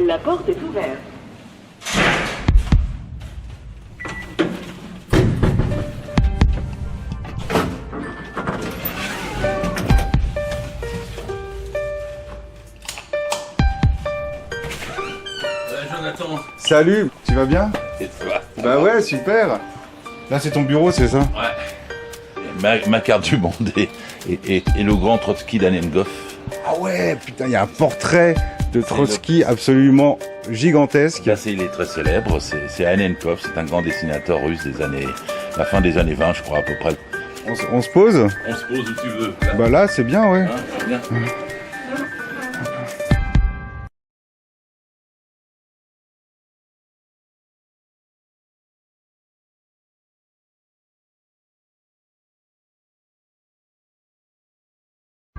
La porte est ouverte. Jonathan. Salut, tu vas bien? Et toi? Bah ouais, super. Là c'est ton bureau, c'est ça? Ouais. Ma carte du monde et le grand Trotsky d'Annenkov. Ah ouais, putain, il y a un portrait de Trotsky absolument gigantesque. Là, il est très célèbre, c'est Annenkov, c'est un grand dessinateur russe la fin des années 20, je crois, à peu près. On se pose? On se pose où tu veux. Bah là, c'est bien, ouais. Hein, c'est bien.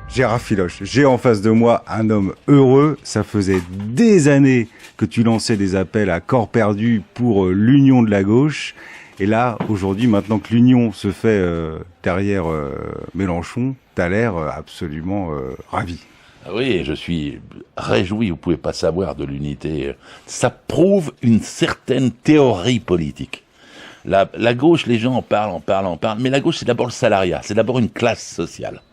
Gérard Filoche, j'ai en face de moi un homme heureux. Ça faisait des années que tu lançais des appels à corps perdu pour l'union de la gauche. Et là, aujourd'hui, maintenant que l'union se fait derrière Mélenchon, t'as l'air absolument ravi. Ah oui, je suis réjoui, vous pouvez pas savoir, de l'unité. Ça prouve une certaine théorie politique. La gauche, les gens en parlent, mais la gauche, c'est d'abord le salariat, c'est d'abord une classe sociale.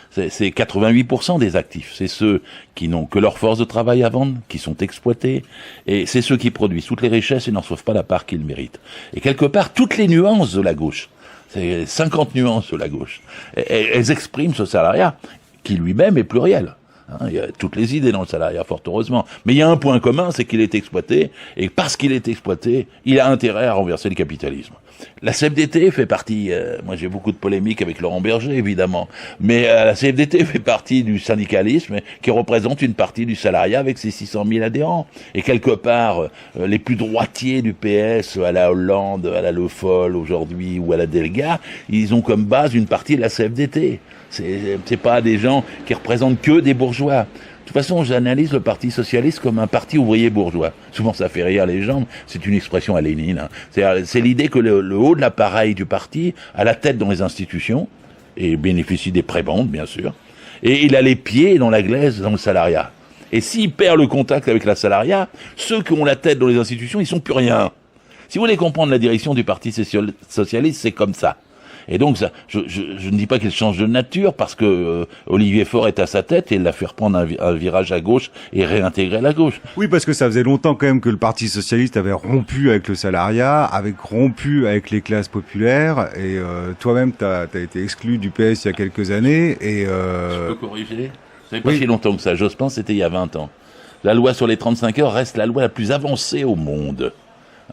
C'est 88% des actifs. C'est ceux qui n'ont que leur force de travail à vendre, qui sont exploités, et c'est ceux qui produisent toutes les richesses et n'en reçoivent pas la part qu'ils méritent. Et quelque part, toutes les nuances de la gauche, c'est 50 nuances de la gauche, elles expriment ce salariat, qui lui-même est pluriel. Il y a toutes les idées dans le salariat, fort heureusement. Mais il y a un point commun, c'est qu'il est exploité, et parce qu'il est exploité, il a intérêt à renverser le capitalisme. La CFDT fait partie, moi j'ai beaucoup de polémiques avec Laurent Berger évidemment, mais la CFDT fait partie du syndicalisme qui représente une partie du salariat avec ses 600 000 adhérents. Et quelque part, les plus droitiers du PS, à la Hollande, à la Le Foll aujourd'hui ou à la Delga, ils ont comme base une partie de la CFDT. C'est pas des gens qui représentent que des bourgeois. De toute façon, j'analyse le Parti socialiste comme un parti ouvrier bourgeois. Souvent, ça fait rire les gens. C'est une expression à Lénine. Hein. C'est l'idée que le haut de l'appareil du parti a la tête dans les institutions et bénéficie des prébendes, bien sûr. Et il a les pieds dans la glaise, dans le salariat. Et s'il perd le contact avec la salariat, ceux qui ont la tête dans les institutions, ils sont plus rien. Si vous voulez comprendre la direction du Parti socialiste, c'est comme ça. Et donc, ça, je ne dis pas qu'il change de nature, parce que Olivier Faure est à sa tête et il l'a fait reprendre un virage à gauche et réintégrer la gauche. Oui, parce que ça faisait longtemps quand même que le Parti socialiste avait rompu avec le salariat, avait rompu avec les classes populaires, et toi-même, t'as été exclu du PS il y a quelques années, et... Je peux corriger? Ça fait pas si longtemps que ça. Jospin, c'était il y a 20 ans. La loi sur les 35 heures reste la loi la plus avancée au monde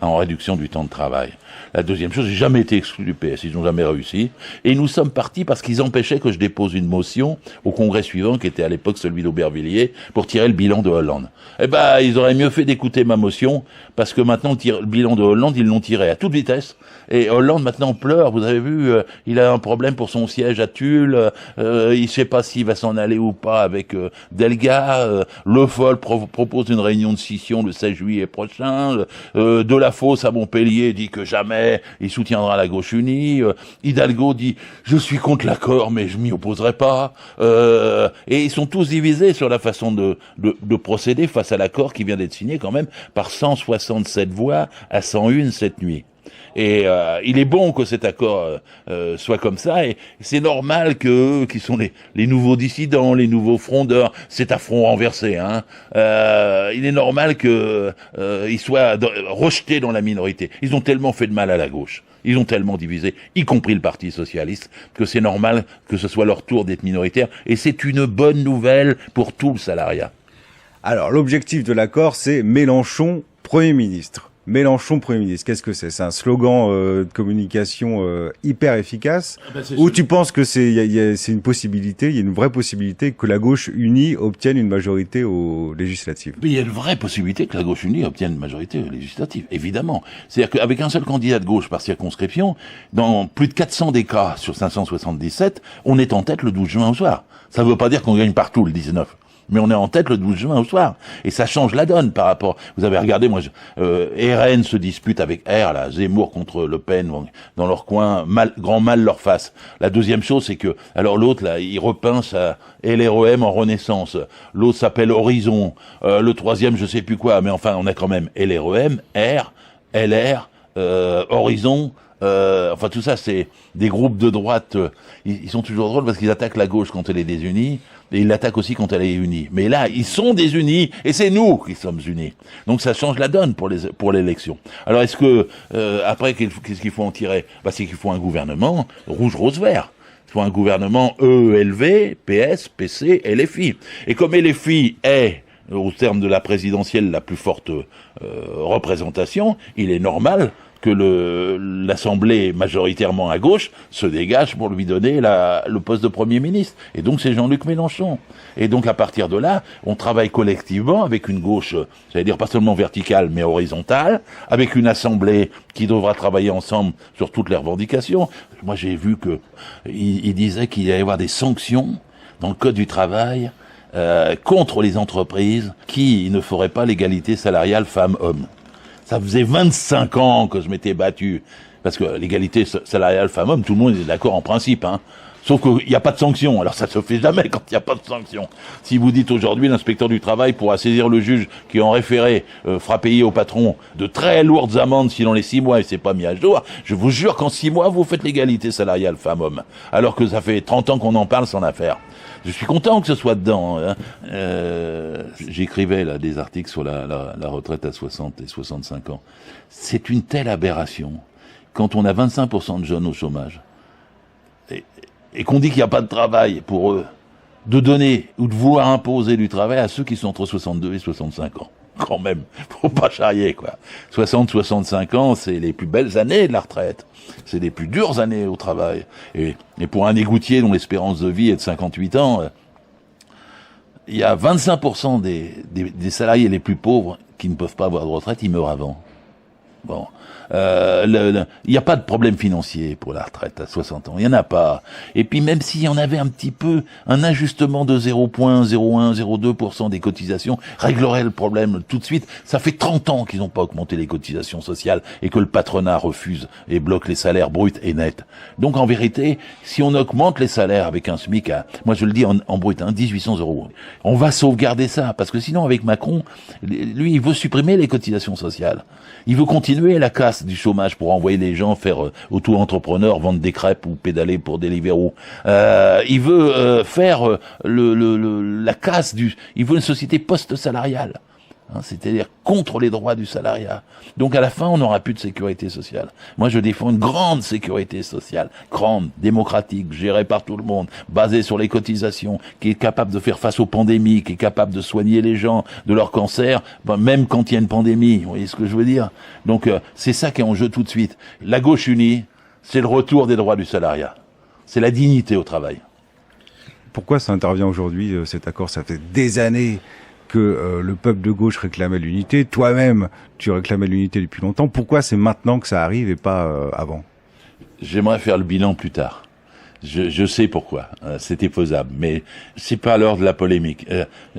en réduction du temps de travail. La deuxième chose, j'ai jamais été exclu du PS, ils n'ont jamais réussi. Et nous sommes partis parce qu'ils empêchaient que je dépose une motion au congrès suivant, qui était à l'époque celui d'Aubervilliers, pour tirer le bilan de Hollande. Eh ben, ils auraient mieux fait d'écouter ma motion, parce que maintenant, le bilan de Hollande, ils l'ont tiré à toute vitesse. Et Hollande, maintenant, pleure. Vous avez vu, il a un problème pour son siège à Tulle, il sait pas s'il va s'en aller ou pas avec Delga, Le Foll propose une réunion de scission le 16 juillet prochain, Delafosse à Montpellier dit que jamais il soutiendra la gauche unie, Hidalgo dit je suis contre l'accord mais je m'y opposerai pas, et ils sont tous divisés sur la façon de procéder face à l'accord qui vient d'être signé quand même par 167 voix à 101 cette nuit. Et il est bon que cet accord soit comme ça, et c'est normal que eux, qui sont les nouveaux dissidents, les nouveaux frondeurs, c'est à front renversé, hein, il est normal que ils soient rejetés dans la minorité. Ils ont tellement fait de mal à la gauche, ils ont tellement divisé, y compris le Parti socialiste, que c'est normal que ce soit leur tour d'être minoritaire, et c'est une bonne nouvelle pour tout le salariat. Alors, l'objectif de l'accord, c'est Mélenchon Premier ministre. Mélenchon Premier ministre, qu'est-ce que c'est? C'est un slogan de communication hyper efficace, ou tu penses que c'est une possibilité, il y a une vraie possibilité que la gauche unie obtienne une majorité aux législatives? Mais il y a une vraie possibilité que la gauche unie obtienne une majorité aux législatives, évidemment. C'est-à-dire qu'avec un seul candidat de gauche par circonscription, dans plus de 400 des cas sur 577, on est en tête le 12 juin au soir. Ça ne veut pas dire qu'on gagne partout le 19. Mais on est en tête le 12 juin au soir. Et ça change la donne par rapport... Vous avez regardé, moi, RN se dispute avec R, là, Zemmour contre Le Pen, dans leur coin, grand mal leur face. La deuxième chose, c'est que... Alors l'autre, là, il repince à LREM en Renaissance. L'autre s'appelle Horizon. Le troisième, je sais plus quoi. Mais enfin, on a quand même LREM, R, LR, Horizon... enfin tout ça, c'est des groupes de droite. Ils sont toujours drôles parce qu'ils attaquent la gauche quand elle est désunie et ils l'attaquent aussi quand elle est unie. Mais là, ils sont désunis et c'est nous qui sommes unis. Donc ça change la donne pour l'élection. Alors est-ce que après qu'est-ce qu'il faut en tirer? C'est qu'il faut un gouvernement rouge, rose, vert. Il faut un gouvernement EELV, PS, PC, LFI. Et comme LFI est au terme de la présidentielle la plus forte représentation, il est normal que l'Assemblée majoritairement à gauche se dégage pour lui donner le poste de Premier ministre. Et donc c'est Jean-Luc Mélenchon. Et donc à partir de là, on travaille collectivement avec une gauche, j'allais dire pas seulement verticale, mais horizontale, avec une Assemblée qui devra travailler ensemble sur toutes les revendications. Moi j'ai vu que il disait qu'il allait y avoir des sanctions dans le Code du travail contre les entreprises qui ne feraient pas l'égalité salariale femmes-hommes. Ça faisait 25 ans que je m'étais battu. Parce que l'égalité salariale femmes-hommes, tout le monde est d'accord en principe, hein. Sauf qu'il n'y a pas de sanction. Alors ça se fait jamais quand il n'y a pas de sanction. Si vous dites aujourd'hui l'inspecteur du travail pourra saisir le juge qui en référé fera payer au patron de très lourdes amendes si dans les 6 mois il s'est pas mis à jour, je vous jure qu'en 6 mois vous faites l'égalité salariale femmes-hommes. Alors que ça fait 30 ans qu'on en parle sans la faire. Je suis content que ce soit dedans. Hein. J'écrivais là des articles sur la retraite à 60 et 65 ans. C'est une telle aberration. Quand on a 25% de jeunes au chômage, et qu'on dit qu'il n'y a pas de travail pour eux, de donner ou de vouloir imposer du travail à ceux qui sont entre 62 et 65 ans. Quand même, faut pas charrier, quoi. 60-65 ans, c'est les plus belles années de la retraite. C'est les plus dures années au travail. Et pour un égoutier dont l'espérance de vie est de 58 ans, il y a 25% des salariés les plus pauvres qui ne peuvent pas avoir de retraite, ils meurent avant. Bon. Il n'y a pas de problème financier pour la retraite à 60 ans. Il n'y en a pas. Et puis même s'il y en avait un petit peu, un ajustement de 0,01, 0,2% des cotisations réglerait le problème tout de suite. Ça fait 30 ans qu'ils n'ont pas augmenté les cotisations sociales et que le patronat refuse et bloque les salaires bruts et nets. Donc en vérité, si on augmente les salaires avec un SMIC à, moi je le dis en brut, 1800 €, on va sauvegarder ça. Parce que sinon avec Macron, lui il veut supprimer les cotisations sociales. Il veut continuer la casse du chômage pour envoyer les gens faire auto-entrepreneurs, vendre des crêpes ou pédaler pour Deliveroo. Il veut faire la casse il veut une société post-salariale. Hein, c'est-à-dire contre les droits du salariat. Donc à la fin, on n'aura plus de sécurité sociale. Moi, je défends une grande sécurité sociale, grande, démocratique, gérée par tout le monde, basée sur les cotisations, qui est capable de faire face aux pandémies, qui est capable de soigner les gens de leur cancer, même quand il y a une pandémie. Vous voyez ce que je veux dire? Donc c'est ça qui est en jeu tout de suite. La gauche unie, c'est le retour des droits du salariat. C'est la dignité au travail. Pourquoi ça intervient aujourd'hui, cet accord? Ça fait des années que le peuple de gauche réclamait l'unité. Toi-même, tu réclamais l'unité depuis longtemps. Pourquoi c'est maintenant que ça arrive et pas avant? J'aimerais faire le bilan plus tard. Je sais pourquoi. C'était faisable. Mais c'est pas l'heure de la polémique.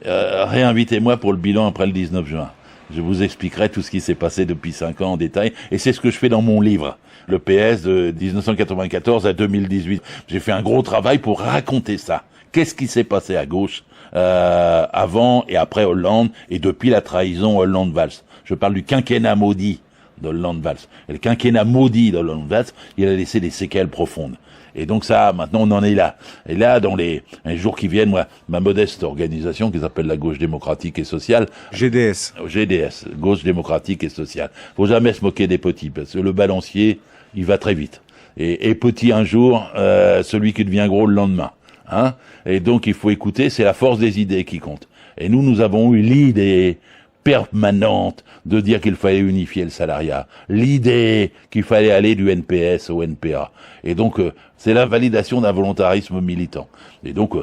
Réinvitez-moi pour le bilan après le 19 juin. Je vous expliquerai tout ce qui s'est passé depuis 5 ans en détail. Et c'est ce que je fais dans mon livre. Le PS de 1994 à 2018. J'ai fait un gros travail pour raconter ça. Qu'est-ce qui s'est passé à gauche avant et après Hollande et depuis la trahison Hollande-Valls. Je parle du quinquennat maudit d'Hollande-Valls. Et le quinquennat maudit d'Hollande-Valls, il a laissé des séquelles profondes. Et donc ça, maintenant, on en est là. Et là, dans les jours qui viennent, moi, ma modeste organisation qui s'appelle la Gauche démocratique et sociale. GDS. GDS, Gauche démocratique et sociale. Faut jamais se moquer des petits, parce que le balancier, il va très vite. Et petit un jour, celui qui devient gros le lendemain. Hein? Et donc il faut écouter, c'est la force des idées qui compte. Et nous avons eu l'idée permanente de dire qu'il fallait unifier le salariat, l'idée qu'il fallait aller du NPS au NPA. Et donc C'est la validation d'un volontarisme militant. Et donc,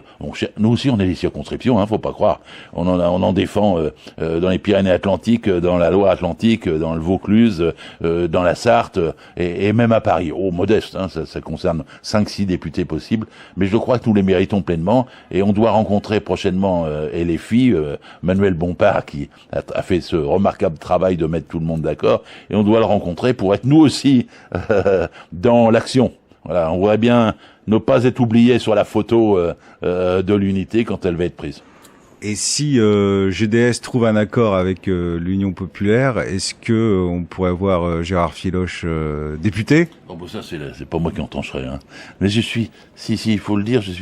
nous aussi, on est les circonscriptions, hein, faut pas croire. On en défend dans les Pyrénées-Atlantiques, dans la Loire-Atlantique, dans le Vaucluse, dans la Sarthe, et même à Paris. Oh, modeste, hein, ça concerne 5-6 députés possibles, mais je crois que nous les méritons pleinement, et on doit rencontrer prochainement, et les filles, Manuel Bompard, qui a fait ce remarquable travail de mettre tout le monde d'accord, et on doit le rencontrer pour être nous aussi dans l'action. Voilà, on voudrait bien ne pas être oublié sur la photo de l'unité quand elle va être prise. Et si GDS trouve un accord avec l'Union populaire, est-ce que on pourrait voir Gérard Filoche député? Oh, bah ça c'est pas moi qui en trancherai, hein. Mais je suis, si il faut le dire, je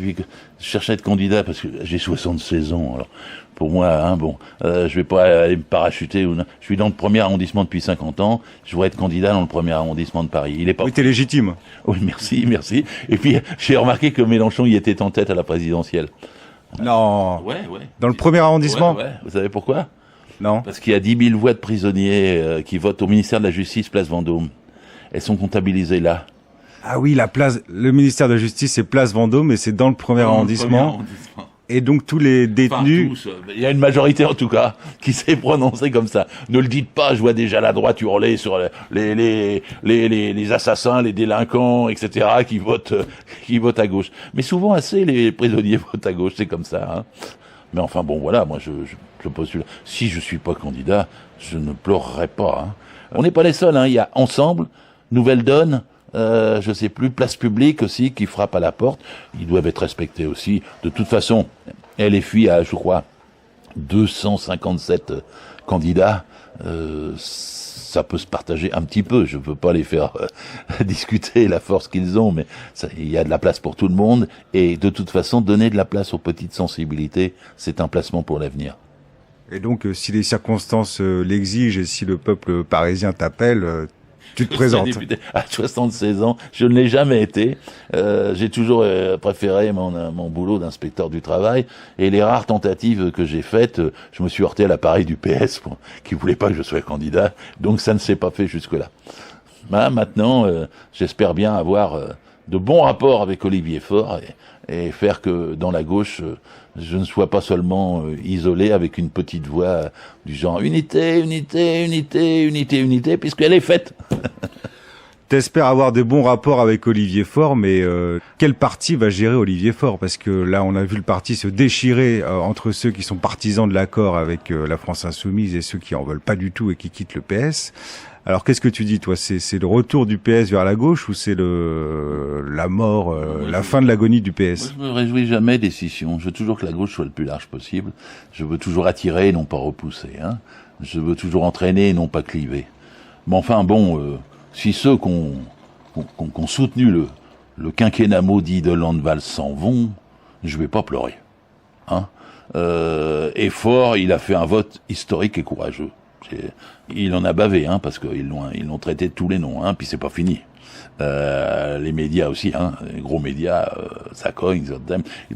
cherche à être candidat parce que j'ai 76 ans. Alors pour moi, hein, je vais pas aller me parachuter. Je suis dans le premier arrondissement depuis 50 ans. Je voudrais être candidat dans le premier arrondissement de Paris. Il est pas. Oui, t'es légitime. Oui, merci. Et puis j'ai remarqué que Mélenchon y était en tête à la présidentielle. Non. Ouais. Dans le premier arrondissement? Ouais. Vous savez pourquoi? Non. Parce qu'il y a 10 000 voix de prisonniers qui votent au ministère de la Justice, place Vendôme. Elles sont comptabilisées là. Ah oui, le ministère de la Justice, c'est place Vendôme, et c'est dans le premier arrondissement. Et donc tous les détenus... Enfin, tous, il y a une majorité en tout cas qui s'est prononcée comme ça. Ne le dites pas, je vois déjà la droite hurler sur les assassins, les délinquants, etc. qui votent à gauche. Mais souvent assez les prisonniers votent à gauche, c'est comme ça. Hein. Mais enfin bon, voilà, moi je postule. Si je suis pas candidat, je ne pleurerai pas. Hein. On n'est pas les seuls. Hein. Il y a Ensemble, Nouvelle Donne. Je sais plus, Place Publique aussi, qui frappe à la porte. Ils doivent être respectés aussi. De toute façon, LFI a, je crois, 257 candidats. Ça peut se partager un petit peu. Je veux pas les faire discuter la force qu'ils ont, mais il y a de la place pour tout le monde. Et de toute façon, donner de la place aux petites sensibilités, c'est un placement pour l'avenir. Et donc, si les circonstances l'exigent et si le peuple parisien t'appelle... tu te présentes. À 76 ans, je ne l'ai jamais été. J'ai toujours préféré mon boulot d'inspecteur du travail. Et les rares tentatives que j'ai faites, je me suis heurté à l'appareil du PS qui voulait pas que je sois candidat. Donc ça ne s'est pas fait jusque-là. Maintenant, j'espère bien avoir de bons rapports avec Olivier Faure et faire que dans la gauche, je ne sois pas seulement isolé avec une petite voix du genre unité, puisqu'elle est faite. T'espères avoir des bons rapports avec Olivier Faure, mais quel parti va gérer Olivier Faure? Parce que là, on a vu le parti se déchirer entre ceux qui sont partisans de l'accord avec la France Insoumise et ceux qui en veulent pas du tout et qui quittent le PS. Alors, qu'est-ce que tu dis, toi? C'est le retour du PS vers la gauche ou c'est la mort, la fin de l'agonie du PS? Moi, je me réjouis jamais des scissions. Je veux toujours que la gauche soit le plus large possible. Je veux toujours attirer et non pas repousser. Hein. Je veux toujours entraîner et non pas cliver. Mais enfin, si ceux qui ont soutenu le quinquennat maudit de Landval s'en vont, je vais pas pleurer. Hein. Et Faure, il a fait un vote historique et courageux. Il en a bavé, hein, parce qu'ils l'ont traité de tous les noms, hein, puis c'est pas fini. Les médias aussi, hein, les gros médias, ça cogne,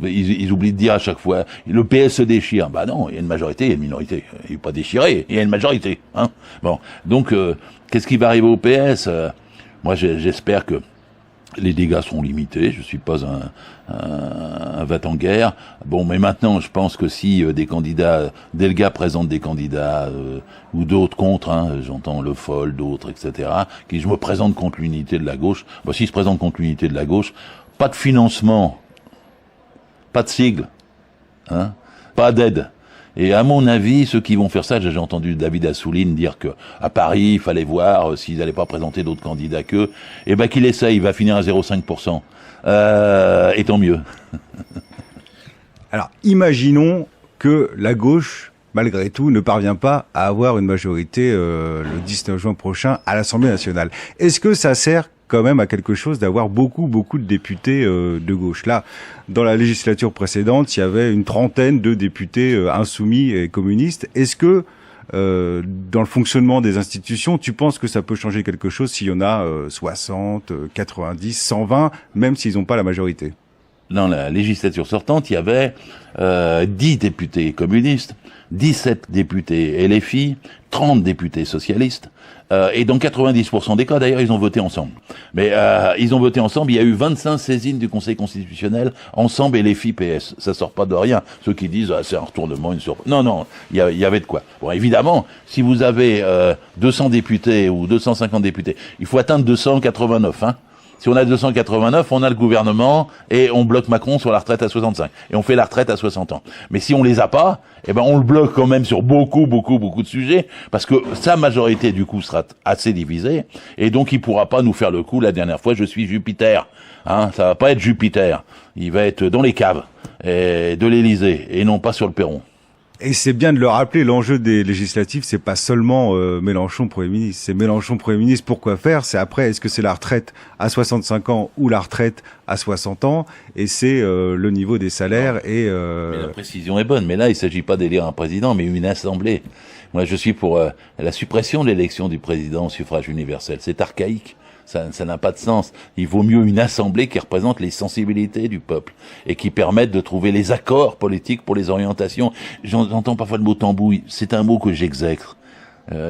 ils oublient de dire à chaque fois, le PS se déchire. Bah non, il y a une majorité, il y a une minorité. Il n'est pas déchiré, il y a une majorité. Hein. Bon, donc, qu'est-ce qui va arriver au PS? Moi, j'espère que les dégâts seront limités. Je suis pas un va-t-en-guerre. Bon, mais maintenant, je pense que si des candidats, Delga présente des candidats ou d'autres contre, hein, j'entends Le Foll, d'autres, etc., qui je me présente contre l'unité de la gauche. Bah, s'ils se présentent contre l'unité de la gauche, pas de financement, pas de sigle, hein, pas d'aide. Et à mon avis, ceux qui vont faire ça, j'ai entendu David Assouline dire que à Paris, il fallait voir s'ils n'allaient pas présenter d'autres candidats qu'eux. Et ben qu'il essaye, il va finir à 0,5%. Et tant mieux. Alors, imaginons que la gauche, malgré tout, ne parvient pas à avoir une majorité le 19 juin prochain à l'Assemblée nationale. Est-ce que ça sert quand même à quelque chose d'avoir beaucoup de députés de gauche? Là, dans la législature précédente, il y avait une trentaine de députés insoumis et communistes. Est-ce que dans le fonctionnement des institutions, tu penses que ça peut changer quelque chose s'il y en a 60, 90, 120, même s'ils n'ont pas la majorité? dans la législature sortante, il y avait 10 députés communistes, 17 députés LFI, 30 députés socialistes, et dans 90% des cas, d'ailleurs, ils ont voté ensemble. Mais ils ont voté ensemble, il y a eu 25 saisines du Conseil constitutionnel, ensemble LFI PS. Ça sort pas de rien. Ceux qui disent c'est un retournement, une surprise. Non, il y avait de quoi. Bon, évidemment, si vous avez 200 députés ou 250 députés, il faut atteindre 289, hein. Si on a 289, on a le gouvernement et on bloque Macron sur la retraite à 65. Et on fait la retraite à 60 ans. Mais si on les a pas, eh ben on le bloque quand même sur beaucoup de sujets, parce que sa majorité du coup sera assez divisée, et donc il pourra pas nous faire le coup. La dernière fois, je suis Jupiter. Hein, ça va pas être Jupiter. Il va être dans les caves de l'Élysée et non pas sur le perron. Et c'est bien de le rappeler, l'enjeu des législatives, c'est pas seulement Mélenchon Premier ministre. C'est Mélenchon Premier ministre, pourquoi faire? C'est après, est-ce que c'est la retraite à 65 ans ou la retraite à 60 ans? Et c'est le niveau des salaires et... Mais la précision est bonne, mais là, il s'agit pas d'élire un président, mais une assemblée. Moi, je suis pour la suppression de l'élection du président au suffrage universel. C'est archaïque. Ça n'a pas de sens. Il vaut mieux une assemblée qui représente les sensibilités du peuple et qui permette de trouver les accords politiques pour les orientations. J'entends parfois le mot tambouille. C'est un mot que j'exècre.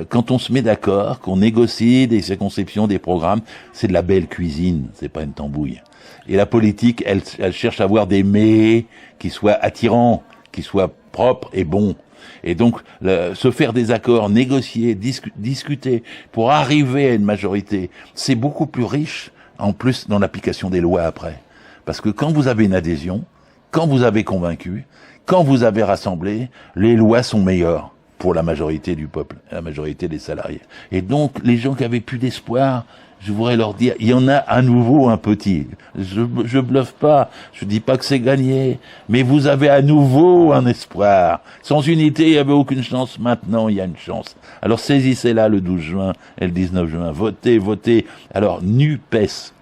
Quand on se met d'accord, qu'on négocie des conceptions, des programmes, c'est de la belle cuisine, c'est pas une tambouille. Et la politique, elle cherche à avoir des mets qui soient attirants, qui soient propres et bons. Et donc, se faire des accords, négocier, discuter pour arriver à une majorité, c'est beaucoup plus riche, en plus, dans l'application des lois après. Parce que quand vous avez une adhésion, quand vous avez convaincu, quand vous avez rassemblé, les lois sont meilleures pour la majorité du peuple, la majorité des salariés. Et donc, les gens qui avaient plus d'espoir, je voudrais leur dire, il y en a à nouveau un petit. Je bluffe pas, je dis pas que c'est gagné, mais vous avez à nouveau un espoir. Sans unité, il n'y avait aucune chance. Maintenant, il y a une chance. Alors saisissez-la le 12 juin et le 19 juin. Votez. Alors, NUPES,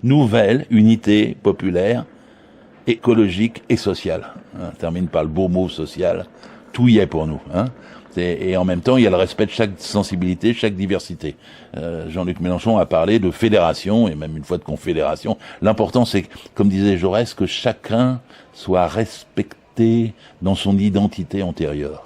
nouvelle unité populaire, écologique et sociale. On termine par le beau mot social. Tout y est pour nous, hein. Et en même temps, il y a le respect de chaque sensibilité, chaque diversité. Jean-Luc Mélenchon a parlé de fédération, et même une fois de confédération. L'important, c'est, comme disait Jaurès, que chacun soit respecté dans son identité antérieure.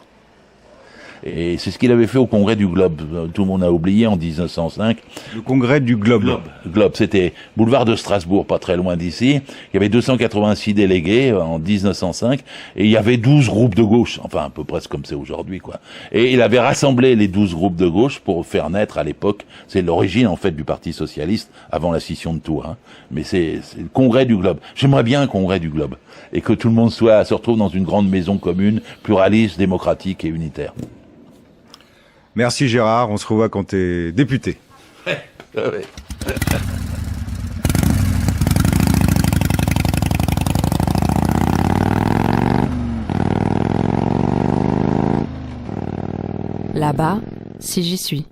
Et c'est ce qu'il avait fait au Congrès du Globe. Tout le monde a oublié en 1905. Le Congrès du Globe. Globe, c'était boulevard de Strasbourg, pas très loin d'ici. Il y avait 286 délégués en 1905, et il y avait 12 groupes de gauche, enfin à peu près comme c'est aujourd'hui, quoi. Et il avait rassemblé les 12 groupes de gauche pour faire naître à l'époque, c'est l'origine en fait du Parti socialiste avant la scission de Tours. Hein. Mais c'est le Congrès du Globe. J'aimerais bien un Congrès du Globe et que tout le monde se retrouve dans une grande maison commune, pluraliste, démocratique et unitaire. Merci Gérard, on se revoit quand t'es député. Ouais. Là-bas, si j'y suis.